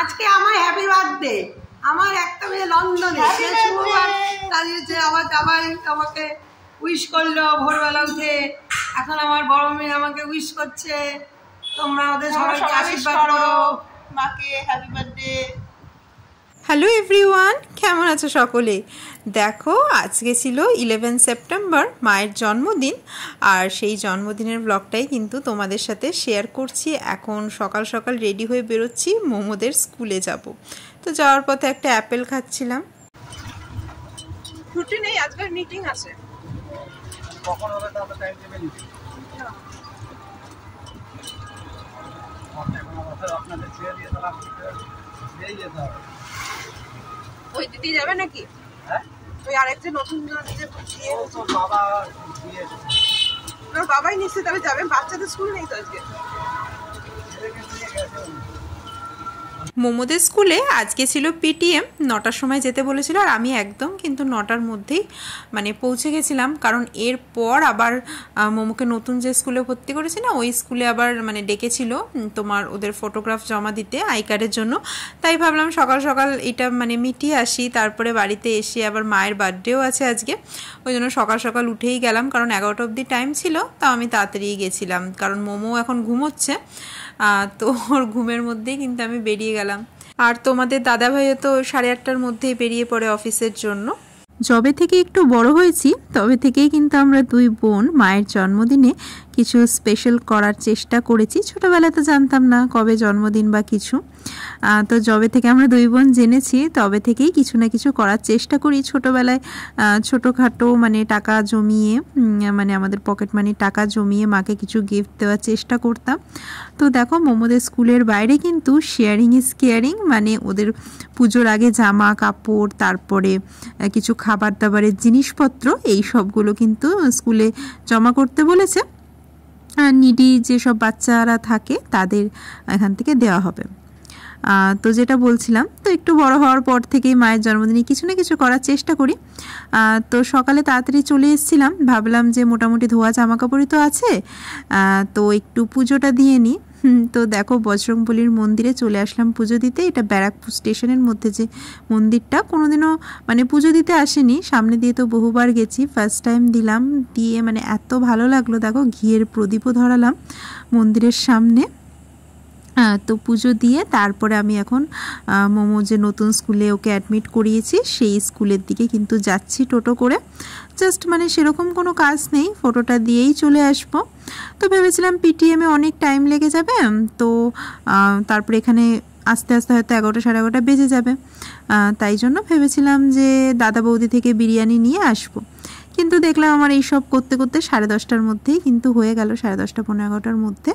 আজকে আমার happy birthday. আমার একটা মেয়ে লন্ডনে, আমার জামাই আমাকে উইশ করলো ভোরবেলা উঠে। এখন আমার বড় মেয়ে আমাকে উইশ করছে। তোমরা ওদের সবাইকে আশীর্বাদ করো, মাকে হ্যাপি বার্থডে। হ্যালো এভরিওয়ান, কেমন আছো সকলে? দেখো, আজকে ছিল 11 সেপ্টেম্বর, মায়ের জন্মদিন। আর সেই জন্মদিনের ব্লগটাই কিন্তু তোমাদের সাথে শেয়ার করছি। এখন সকাল সকাল রেডি হয়ে বেরোচ্ছি, মোমোদের স্কুলে যাব। তো যাওয়ার পথে একটা অ্যাপেল খাচ্ছিলাম। ছুটি নেই, আজকে মিটিং আছে। কখন হবে তাহলে টাইম টেবিল আপনাদের ছেড়ে দিয়ে তাহলে আপনাদের যেতে হবে। ওই দিদি যাবে নাকি? হ্যাঁ, ওই আরেকজন নতুন বাবা বাবাই নিশ্চয় তবে যাবে। বাচ্চাদের স্কুল নেই তো আজকে। মোমোদের স্কুলে আজকে ছিল পিটিএম, 9টার সময় যেতে বলেছিল। আর আমি একদম কিন্তু 9টার মধ্যেই মানে পৌঁছে গেছিলাম, কারণ এরপর আবার মোমোকে নতুন যে স্কুলে ভর্তি করেছি না, ওই স্কুলে আবার মানে ডেকেছিল তোমার ওদের ফটোগ্রাফ জমা দিতে আই কার্ডের জন্য। তাই ভাবলাম সকাল সকাল এটা মানে মিটিয়ে আসি, তারপরে বাড়িতে এসে আবার মায়ের বার্থডেও আছে আজকে। ওই জন্য সকাল সকাল উঠেই গেলাম, কারণ 11টা অবধি টাইম ছিল। তাও আমি তাড়াতাড়ি গেছিলাম, কারণ মোমো এখন ঘুমোচ্ছে। তো ওর ঘুমের মধ্যেই কিন্তু আমি বেরিয়ে গেলাম। আর তোমাদের দাদাভাইও তো 8:30টার মধ্যেই বেরিয়ে পড়ে অফিসের জন্য। যবে থেকে একটু বড় হয়েছি তবে থেকেই কিন্তু আমরা দুই বোন মায়ের জন্মদিনে কিছু স্পেশাল করার চেষ্টা করেছি। ছোটোবেলায় তো জানতাম না কবে জন্মদিন বা কিছু। তো যবে থেকে আমরা দুই বোন জেনেছি তবে থেকেই কিছু না কিছু করার চেষ্টা করি। ছোটোবেলায় ছোটোখাটো মানে টাকা জমিয়ে, মানে আমাদের পকেট মানির টাকা জমিয়ে মাকে কিছু গিফট দেওয়ার চেষ্টা করতাম। তো দেখো, মোমোদের স্কুলের বাইরে কিন্তু শেয়ারিং ইজ কেয়ারিং, মানে ওদের পুজোর আগে জামা কাপড়, তারপরে কিছু খাবার দাবারের জিনিসপত্র, এই সবগুলো কিন্তু স্কুলে জমা করতে বলেছে। নিডি যেসব বাচ্চারা থাকে তাদের এখান থেকে দেওয়া হবে। তো যেটা বলছিলাম, তো একটু বড় হওয়ার পর থেকেই মায়ের জন্মদিনে কিছু না কিছু করার চেষ্টা করি। তো সকালে তাড়াতাড়ি চলে এসেছিলাম, ভাবলাম যে মোটামুটি ধোয়া জামা কাপড়ই তো আছে, তো একটু পুজোটা দিয়ে নিই। তো দেখো, বজরংবলীর মন্দিরে চলে আসলাম পুজো দিতে। এটা ব্যারাকপুর স্টেশনের মধ্যে যে মন্দিরটা, কোনোদিনও মানে পুজো দিতে আসেনি, সামনে দিয়ে তো বহুবার গেছি, ফার্স্ট টাইম দিলাম। দিয়ে মানে এত ভালো লাগলো। দেখো, ঘিয়ের প্রদীপও ধরালাম মন্দিরের সামনে। তো পুজো দিয়ে তারপরে আমি এখন মোমো যে নতুন স্কুলে ওকে অ্যাডমিট করিয়েছি সেই স্কুলের দিকে কিন্তু যাচ্ছি টোটো করে। জাস্ট মানে সেরকম কোনো কাজ নেই, ফটোটা দিয়েই চলে আসবো। তো ভেবেছিলাম পিটিএমে অনেক টাইম লেগে যাবে, তো তারপরে এখানে আস্তে আস্তে হয়তো 11টা 11:30 বেজে যাবে। তাই জন্য ভেবেছিলাম যে দাদা বৌদি থেকে বিরিয়ানি নিয়ে আসবো। কিন্তু দেখলাম আমার এইসব করতে করতে 10:30টার মধ্যেই কিন্তু হয়ে গেল, 10:30 পৌনে 11টার মধ্যে।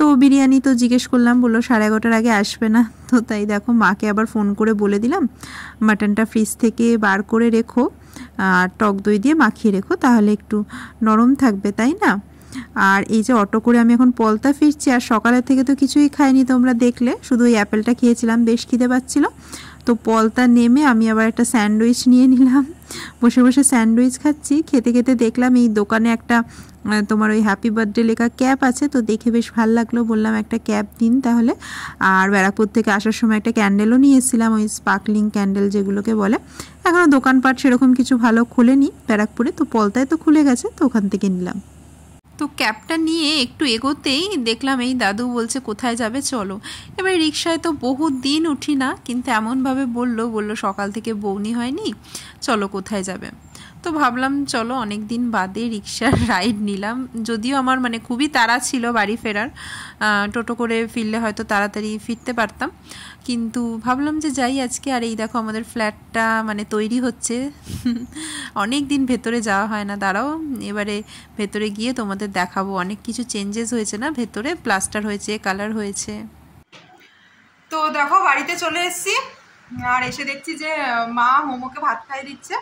তো বিরিয়ানি তো জিজ্ঞেস করলাম, বললো 11:30টার আগে আসবে না। তো তাই দেখো, মাকে আবার ফোন করে বলে দিলাম মাটনটা ফ্রিজ থেকে বার করে রেখো, আর টক দই দিয়ে মাখিয়ে রেখো, তাহলে একটু নরম থাকবে, তাই না? আর এই যে অটো করে আমি এখন পলতা ফিরছি, আর সকালের থেকে তো কিছুই খাইনি, তোমরা দেখলে, শুধু ওই অ্যাপেলটা খেয়েছিলাম, বেশ খিদে পাচ্ছিলো। তো পলতা নেমে আমি আবার একটা স্যান্ডউইচ নিয়ে নিলাম, বসে বসে স্যান্ডউইচ খাচ্ছি। খেতে খেতে দেখলাম এই দোকানে একটা তোমার ওই হ্যাপি বার্থডে লেখা ক্যাপ আছে, তো দেখে বেশ ভালো লাগলো, বললাম একটা ক্যাপ দিন তাহলে। আর ব্যারাকপুর থেকে আসার সময় একটা ক্যান্ডেলও নিয়ে এসেছিলাম, ওই স্পার্কলিং ক্যান্ডেল যেগুলোকে বলে। এখনও দোকানপাট সেরকম কিছু ভালো খোলেনি ব্যারাকপুরে, তো পলতায় তো খুলে গেছে, তো ওখান থেকে নিলাম। তো ক্যাবটা নিয়ে একটু এগোতেই দেখলাম এই দাদু বলছে কোথায় যাবে চলো। এবার রিক্সায় তো বহু দিন উঠি না, কিন্তু এমনভাবে বললো সকাল থেকে বউনি হয়নি, চলো কোথায় যাবে। তো ভাবলাম চলো, অনেক দিন বাদে রিক্সার রাইড নিলাম। যদিও আমার মানে খুবই তাড়া ছিল বাড়ি ফেরার, টোটো করে ফিরলে হয়তো তাড়াতাড়ি ফিরতে পারতাম, কিন্তু ভাবলাম যে যাই আজকে। আর এই দেখো, আমাদের ফ্ল্যাটটা মানে তৈরি হচ্ছে, অনেক দিন ভেতরে যাওয়া হয় না। দাঁড়াও, এবারে ভেতরে গিয়ে তোমাদের দেখাবো। অনেক কিছু চেঞ্জেস হয়েছে না ভেতরে, প্লাস্টার হয়েছে, কালার হয়েছে। তো দেখো, বাড়িতে চলে এসেছি, আর এসে দেখছি যে মা মোমোকে ভাত খাইয়ে দিচ্ছে।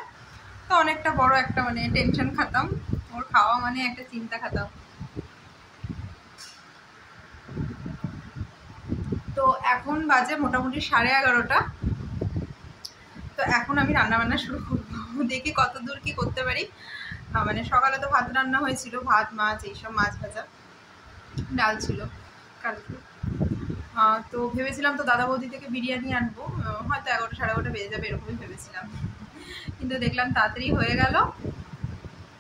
তো অনেকটা বড় একটা মানে টেনশন খাতাম, ওর খাওয়া মানে একটা চিন্তা খাতাম। তো এখন বাজে মোটামুটি 11:30। তো এখন আমি রান্নাবান্না শুরু করবো, দেখি কত দূর কি করতে পারি। মানে সকালে তো ভাত রান্না হয়েছিল, ভাত মাছ এইসব, মাছ ভাজা। ডাল ছিল কালকে। তো ভেবেছিলাম তো দাদা বৌদি থেকে বিরিয়ানি আনবো, হয়তো 11টা 11:30 বেজে যাবে এরকমই ভেবেছিলাম, কিন্তু দেখলাম তাড়াতাড়ি হয়ে গেল।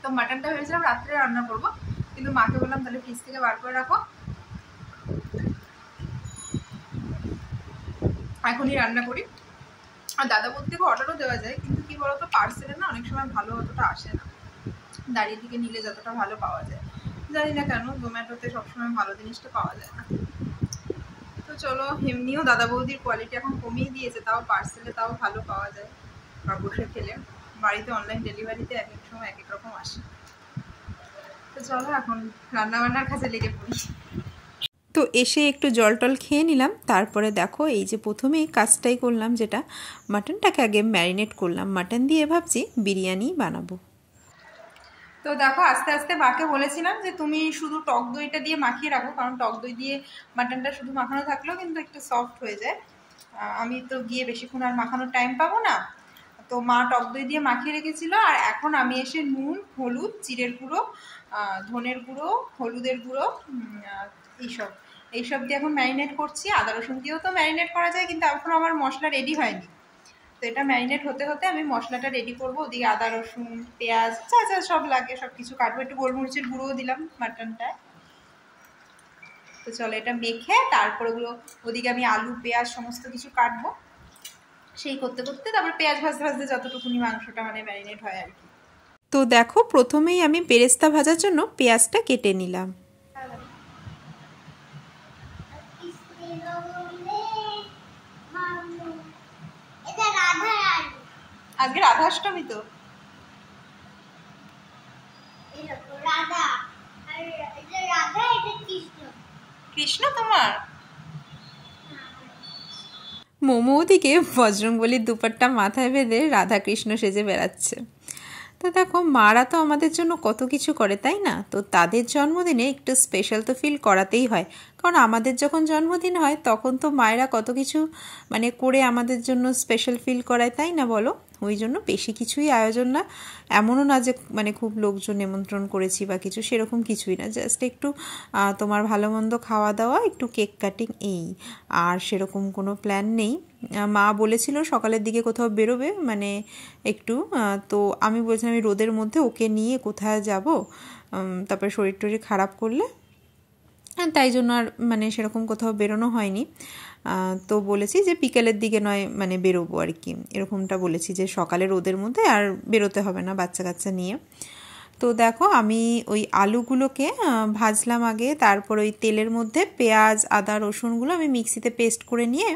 তো মাটনটা ভেবেছিলাম রাত্রে রান্না করবো, কিন্তু মাকে বললাম তাহলে ফ্রিজ থেকে বার করে রাখো, এখনই রান্না করি। আর দাদা বৌদি থেকে অর্ডারও দেওয়া যায়, কিন্তু কি বলতো পার্সেলে না অনেক সময় ভালো অতটা আসে না, দাঁড়িয়ে থেকে নিলে যতটা ভালো পাওয়া যায়। জানি না কেন জোম্যাটোতে সবসময় ভালো জিনিসটা পাওয়া যায় না। তো চলো, এমনিও দাদা বৌদির কোয়ালিটি এখন কমিয়ে দিয়েছে, তাও পার্সেলে তাও ভালো পাওয়া যায় বা বসে খেলে। বাড়িতে অনলাইন ডেলিভারিতে এক এক সময় এক এক রকম আসে। তো চলো এখন রান্নাবান্নার কাজে লেগে পড়ি। তো এসে একটু জল টল খেয়ে নিলাম, তারপরে দেখো এই যে প্রথমেই কাজটাই করলাম, যেটা মাটনটাকে আগে ম্যারিনেট করলাম। মাটন দিয়ে ভাবছি বিরিয়ানি বানাবো। তো দেখো আস্তে আস্তে মাকে বলেছিলাম যে তুমি শুধু টক দইটা দিয়ে মাখিয়ে রাখো, কারণ টক দই দিয়ে মাটনটা শুধু মাখানো থাকলেও কিন্তু একটু সফট হয়ে যায়। আমি তো গিয়ে বেশিক্ষণ আর মাখানোর টাইম পাবো না, তো মা টক দই দিয়ে মাখিয়ে রেখেছিল। আর এখন আমি এসে নুন, হলুদ, জিরের গুঁড়ো, ধনের গুঁড়ো, হলুদের গুঁড়ো, এইসব দিয়ে এখন ম্যারিনেট করছি। আদা রসুন দিয়েও তো ম্যারিনেট করা যায়, কিন্তু এখন আমার মশলা রেডি হয়নি। তো এটা ম্যারিনেট হতে হতে আমি মশলাটা রেডি করবো। ওদিকে আদা রসুন পেঁয়াজ যা যা সব লাগে সব কিছু কাটবো, একটু গোলমরিচের গুঁড়োও দিলাম মাটনটায়। তো চলো এটা মেখে তারপরে ওদিকে আমি আলু পেঁয়াজ সমস্ত কিছু কাটবো। সেই করতে করতে তারপরে পেঁয়াজ ভাজতে ভাজতে যতটুকুনি মাংসটা মানে ম্যারিনেট হয় আর কি। তো দেখো প্রথমেই আমি বেরেস্তা ভাজার জন্য পেঁয়াজটা কেটে নিলাম। আজকে রাধাষ্টমী, তো কৃষ্ণ তোমার। মোমো ওদিকে বজরংবলীর দুপাট্টা মাথায় বেঁধে রাধাকৃষ্ণ সেজে বেড়াচ্ছে। তো দেখো মারা তো আমাদের জন্য কত কিছু করে, তাই না? তো তাদের জন্মদিনে একটু স্পেশাল তো ফিল করাতেই হয়, কারণ আমাদের যখন জন্মদিন হয় তখন তো মায়েরা কত কিছু মানে করে আমাদের জন্য স্পেশাল ফিল করায়, তাই না বলো? ওই জন্য বেশি কিছুই আয়োজন না, এমনও না যে মানে খুব লোকজন নিমন্ত্রণ করেছি বা কিছু, সেরকম কিছুই না, জাস্ট একটু তোমার ভালো মন্দ খাওয়া দাওয়া, একটু কেক কাটিং, এই। আর সেরকম কোনো প্ল্যান নেই। মা বলেছিল সকালের দিকে কোথাও বেরোবে, মানে একটু, তো আমি বলছিলাম আমি রোদের মধ্যে ওকে নিয়ে কোথায় যাব, তারপরে শরীর টরীর খারাপ করলে, তাই জন্য আর মানে সেরকম কোথাও বেরোনো হয়নি। তো বলেছি যে বিকেলের দিকে নয় মানে বেরোবো আর কি, এরকমটা বলেছি, যে সকালে রোদের মধ্যে আর বেরোতে হবে না বাচ্চা কাচ্চা নিয়ে। তো দেখো আমি ওই আলুগুলোকে ভাজলাম আগে, তারপর ওই তেলের মধ্যে পেঁয়াজ আদা রসুনগুলো আমি মিক্সিতে পেস্ট করে নিয়ে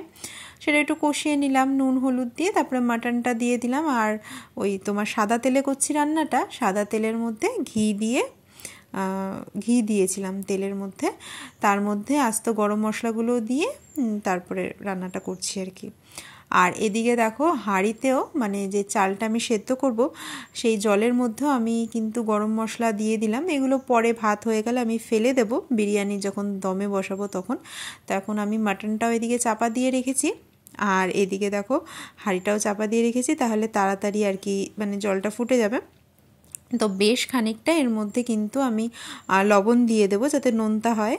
সেটা একটু কষিয়ে নিলাম নুন হলুদ দিয়ে, তারপরে মাটনটা দিয়ে দিলাম। আর ওই তোমার সাদা তেলে করছি রান্নাটা, সাদা তেলের মধ্যে ঘি দিয়েছিলাম তেলের মধ্যে, তার মধ্যে আস্ত গরম মশলাগুলো দিয়ে তারপরে রান্নাটা করছি আর কি। আর এদিকে দেখো হাঁড়িতেও মানে যে চালটা আমি সেদ্ধ করব সেই জলের মধ্যেও আমি কিন্তু গরম মশলা দিয়ে দিলাম। এগুলো পরে ভাত হয়ে গেলে আমি ফেলে দেব, বিরিয়ানি যখন দমে বসাবো তখন। তো এখন আমি মাটনটাও এদিকে চাপা দিয়ে রেখেছি, আর এদিকে দেখো হাঁড়িটাও চাপা দিয়ে রেখেছি, তাহলে তাড়াতাড়ি আর কি মানে জলটা ফুটে যাবে। তো বেশ খানিকটা এর মধ্যে কিন্তু আমি লবণ দিয়ে দেবো যাতে নোনতা হয়।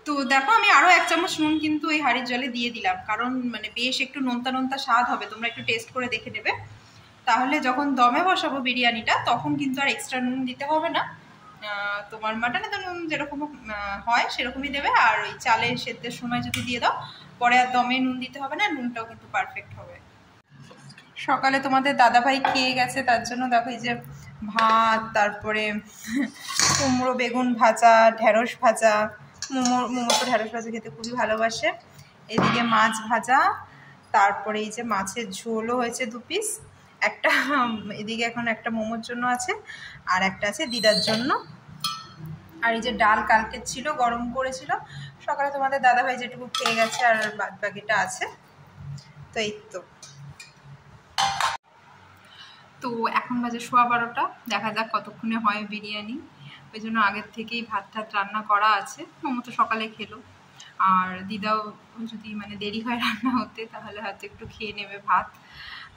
তো দেখো আমি আরও 1 চামচ নুন কিন্তু এই হাঁড়ির জলে দিয়ে দিলাম, কারণ মানে বেশ একটু নোনতা নোনতা স্বাদ হবে, তোমরা একটু টেস্ট করে দেখে নেবে। তাহলে যখন দমে বসাবো বিরিয়ানিটা তখন কিন্তু আর এক্সট্রা নুন দিতে হবে না। তোমার মাটনে তো নুন যেরকম হয় সেরকমই দেবে, আর ওই চালের সেদ্ধের সময় যদি দিয়ে দাও পরে আর দমে নুন দিতে হবে না, নুনটাও কিন্তু পারফেক্ট হবে। সকালে তোমাদের দাদাভাই খেয়ে গেছে, তার জন্য দেখো এই যে ভাত, তারপরে কুমড়ো বেগুন ভাজা, ঢেঁড়স ভাজা, মোমো তো ঢেঁড়স ভাজা খেতে খুবই ভালোবাসে, এদিকে মাছ ভাজা, তারপরে এই যে মাছের ঝোলও হয়েছে 2 পিস, একটা এদিকে এখন একটা মোমোর জন্য আছে আর একটা আছে দিদার জন্য। আর এই যে ডাল কালকে ছিল গরম করেছিল, সকালে তোমাদের দাদাভাই যেটুকু খেয়ে গেছে আর বাদ বাকিটা আছে। তো এই তো এখন বাজে 12:15, দেখা যাক কতক্ষণে হয় বিরিয়ানি। ওই জন্য আগের থেকেই ভাত টাত রান্না করা আছে। মোমো তো সকালে খেলো, আর দিদাও যদি মানে দেরি হয় রান্না হতে তাহলে হয়তো একটু খেয়ে নেবে ভাত।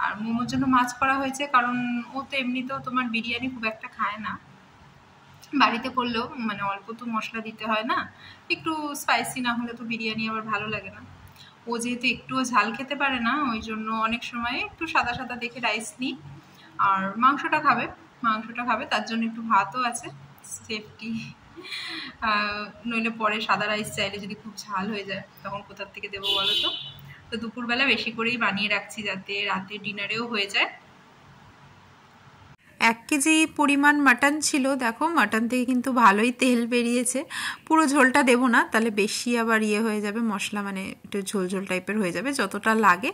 আর মোমোর জন্য মাছ করা হয়েছে, কারণ ও তো এমনিতেও তোমার বিরিয়ানি খুব একটা খায় না, বাড়িতে করলেও মানে অল্প তো মশলা দিতে হয় না, একটু স্পাইসি না হলে তো বিরিয়ানি আবার ভালো লাগে না। ও যেহেতু একটুও ঝাল খেতে পারে না, ওই জন্য অনেক সময় একটু সাদা সাদা দেখে রাইস নিই। আর মাংসটা খাবে, তার জন্য একটু ভাতও আছে সেফটি। নইলে পরে সাদা রাইস চাইলে যদি খুব ঝাল হয়ে যায় তখন কোথার থেকে দেবো বলো তো। তো দুপুরবেলা বেশি করেই বানিয়ে রাখছি যাতে রাতে ডিনারেও হয়ে যায়। 1 কেজি পরিমাণ মাটন ছিল। দেখো মাটন থেকে কিন্তু ভালোই তেল বেরিয়েছে। পুরো ঝোলটা দেবো না, তাহলে বেশি আবার ইয়ে হয়ে যাবে, মশলা মানে একটু ঝোল ঝোল টাইপের হয়ে যাবে। যতটা লাগে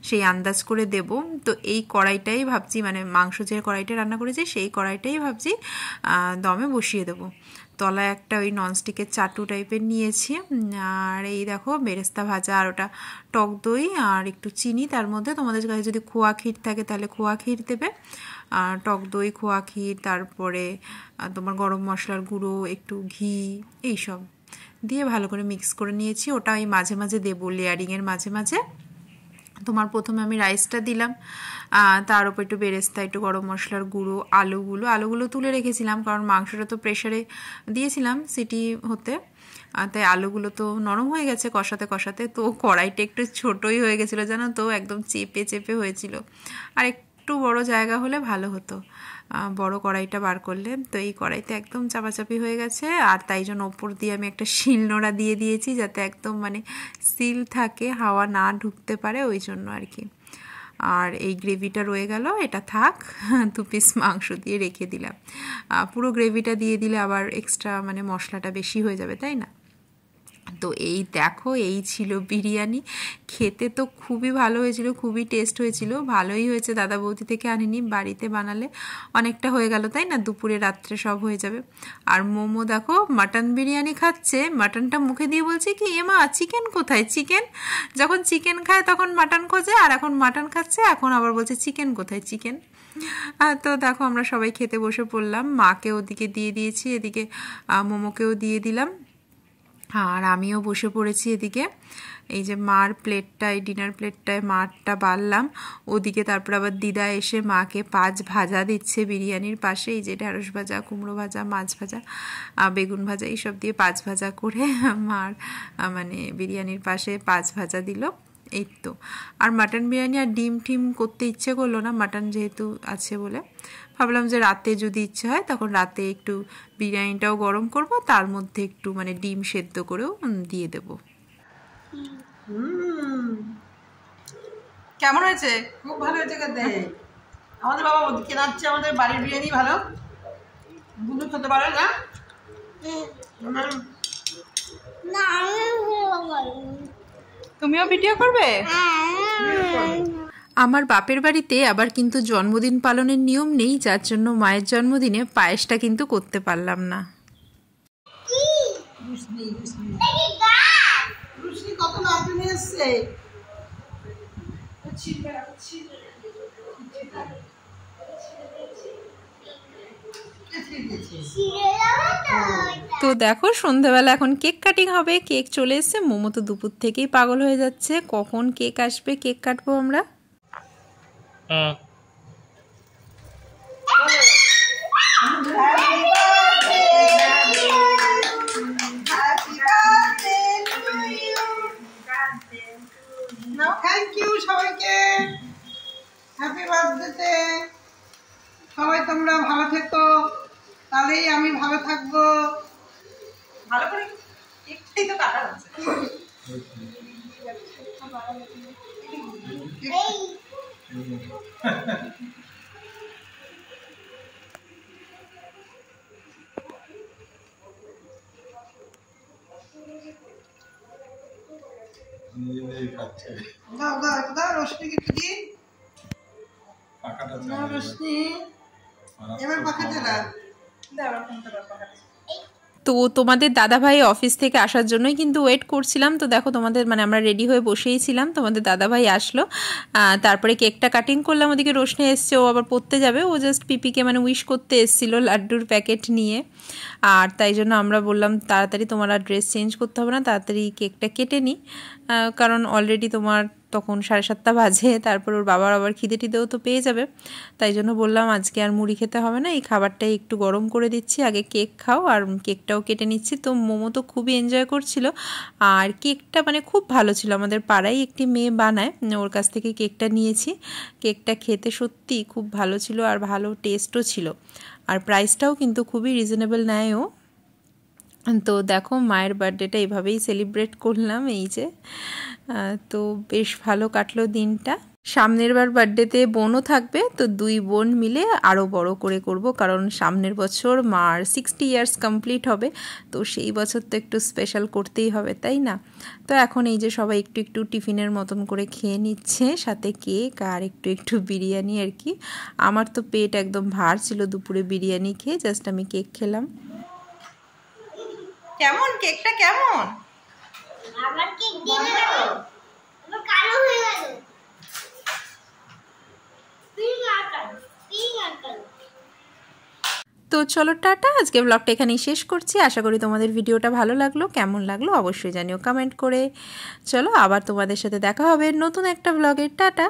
সেই আন্দাজ করে দেব। তো এই কড়াইটাই ভাবছি, মানে মাংস যে কড়াইটা রান্না করেছি সেই কড়াইটাই ভাবছি দমে বসিয়ে দেবো। তলায় একটা ওই ননস্টিকের চাটু টাইপের নিয়েছি। আর এই দেখো বেরেস্তা ভাজা, আর ওটা টক দই আর একটু চিনি, তার মধ্যে তোমাদের কাছে যদি খোয়া ক্ষীর থাকে তাহলে খোয়া ক্ষীর দেবে। আর টক দই, খোয়া ক্ষীর, তারপরে তোমার গরম মশলার গুঁড়ো, একটু ঘি, এইসব দিয়ে ভালো করে মিক্স করে নিয়েছি। ওটা ওই মাঝে মাঝে দেবো, লেয়ারিংয়ের মাঝে মাঝে। তোমার প্রথমে আমি রাইসটা দিলাম, তার উপর একটু বেরেস্তা, একটু গরম মশলার গুঁড়ো, আলুগুলো তুলে রেখেছিলাম কারণ মাংসটা তো প্রেশারে দিয়েছিলাম সিটি হতে, তাই আলুগুলো তো নরম হয়ে গেছে কষাতে কষাতে। তো কড়াইটা একটু ছোটোই হয়ে গেছিলো জানো তো, একদম চেপে চেপে হয়েছিল। আর একটু বড় জায়গা হলে ভালো হতো, বড় কড়াইটা বার করলে। তো এই কড়াইতে একদম চাপাচাপি হয়ে গেছে, আর তাই জন্য ওপর দিয়ে আমি একটা শিলনোড়া দিয়ে দিয়েছি যাতে একদম মানে সিল থাকে, হাওয়া না ঢুকতে পারে, ওই জন্য আর কি। আর এই গ্রেভিটা রয়ে গেল, এটা থাক। 2 পিস মাংস দিয়ে রেখে দিলাম। পুরো গ্রেভিটা দিয়ে দিলে আবার এক্সট্রা মানে মশলাটা বেশি হয়ে যাবে, তাই না? তো এই দেখো, এই ছিল বিরিয়ানি। খেতে তো খুবই ভালো হয়েছিল, খুবই টেস্ট হয়েছিল, ভালোই হয়েছে। দাদা বৌদি থেকে আনিনি, বাড়িতে বানালে অনেকটা হয়ে গেল, তাই না? দুপুরে রাত্রে সব হয়ে যাবে। আর মোমো দেখো মাটন বিরিয়ানি খাচ্ছে, মাটনটা মুখে দিয়ে বলছে কি এমা চিকেন কোথায়, চিকেন। যখন চিকেন খায় তখন মাটন খোঁজে, আর এখন মাটন খাচ্ছে এখন আবার বলছে চিকেন কোথায়, চিকেন। তো দেখো আমরা সবাই খেতে বসে পড়লাম, মাকে ওদিকে দিয়ে দিয়েছি, এদিকে মোমোকেও দিয়ে দিলাম, আর আমিও বসে পড়েছি এদিকে। এই যে মার প্লেটটায়, ডিনার প্লেটটায় মারটা বাড়লাম, ওদিকে তারপর আবার দিদা এসে মাকে 5 ভাজা দিচ্ছে বিরিয়ানির পাশে। এই যে ঢেঁড়স ভাজা, কুমড়ো ভাজা, মাছ ভাজা, বেগুন ভাজা, এইসব দিয়ে 5 ভাজা করে মার মানে বিরিয়ানির পাশে 5 ভাজা দিল। এই তো। আর মাটন বিরিয়ানি আর ডিম টিম করতে ইচ্ছে করলো না, মাটন যেহেতু আছে বলে। ভাবলাম যে রাতে যদি ইচ্ছে হয় তখন রাতে একটু বিরিয়ানিটাও গরম করব, তার মধ্যে একটু মানে ডিম সেদ্ধ করেও দিয়ে দেব। কেমন হয়েছে? খুব ভালো হয়েছে খেতে। আমাদের বাবা কেনাচ্ছে, আমাদের বাড়ির বিরিয়ানি ভালো, দুধ খেতে পারে না। তুমিও ভিডিও করবে? আমার বাপের বাড়িতে আবার কিন্তু জন্মদিন পালনের নিয়ম নেই, যার জন্য মায়ের জন্মদিনে পায়েসটা কিন্তু করতে পারলাম না। কত লাফি নিয়ে এসছে। তো দেখো সন্ধ্যাবেলা এখন কেক কাটিং হবে, কেক চলে এসছে। মোমো তো দুপুর থেকেই পাগল হয়ে যাচ্ছে, কখন কেক আসবে, কেক কাটবো আমরা। থ্যাংক ইউ সবাইকে, হ্যাপি বার্থডে। সবাই তোমরা ভালো থেকো, তাহলেই আমি ভালো থাকবো। ভালো করে একটাই তো কাটা হচ্ছে। দাও দাও দাও, রোশনি কিছু দি। রোশনি এবার পাখা চালা। তো তোমাদের দাদাভাই অফিস থেকে আসার জন্যই কিন্তু ওয়েট করছিলাম। তো দেখো তোমাদের মানে আমরা রেডি হয়ে বসেই ছিলাম, তোমাদের দাদাভাই আসলো, তারপরে কেকটা কাটিং করলাম। ওদিকে রোশনি এসছে, ও আবার পড়তে যাবে, ও জাস্ট পিপিকে মানে উইশ করতে এসেছিল লাড্ডুর প্যাকেট নিয়ে। আর তাই জন্য আমরা বললাম তাড়াতাড়ি তোমার আর ড্রেস চেঞ্জ করতে হবে না, তাড়াতাড়ি কেকটা কেটে নিই, কারণ অলরেডি তোমার তখন 7:30 বাজে, তারপর ওর বাবার আবার খিদে টিদেও তো পেয়ে যাবে, তাই জন্য বললাম আজকে আর মুড়ি খেতে হবে না, এই খাবারটাই একটু গরম করে দিচ্ছি, আগে কেক খাও। আর কেকটাও কেটে নিচ্ছি। তো মোমো তো খুবই এনজয় করছিল, আর কেকটা মানে খুব ভালো ছিল। আমাদের পাড়ায় একটি মেয়ে বানায়, ওর কাছ থেকে কেকটা নিয়েছি। কেকটা খেতে সত্যি খুব ভালো ছিল আর ভালো টেস্টও ছিল, আর প্রাইসটাও কিন্তু খুবই রিজনেবল নেয়ও। তো দেখো মায়ের বার্থডেটা এভাবেই সেলিব্রেট করলাম, এই যে। তো বেশ ভালো কাটলো দিনটা। সামনের বার বার্থডেতে বোনও থাকবে, তো 2 বোন মিলে আরও বড় করে করব, কারণ সামনের বছর মার 60 ইয়ার্স কমপ্লিট হবে, তো সেই বছর তো একটু স্পেশাল করতেই হবে, তাই না? তো এখন এই যে সবাই একটু একটু টিফিনের মতন করে খেয়ে নিচ্ছে, সাথে কেক আর একটু একটু বিরিয়ানি আর কি। আমার তো পেট একদম ভার ছিল দুপুরে বিরিয়ানি খেয়ে, জাস্ট আমি কেক খেলাম। কেমন কেকটা কেমন? আবার কেক দিয়ে দেবো, আবার কালো হয়ে গেল, পিঙ্ক আর কালো। তো চলো টাটা, আজকে ব্লগটা এখানেই শেষ করছি। আশা করি তোমাদের ভিডিওটা ভালো লাগলো। কেমন লাগলো অবশ্যই জানিও কমেন্ট করে। চলো আবার তোমাদের সাথে দেখা হবে নতুন একটা ব্লগে। টাটা।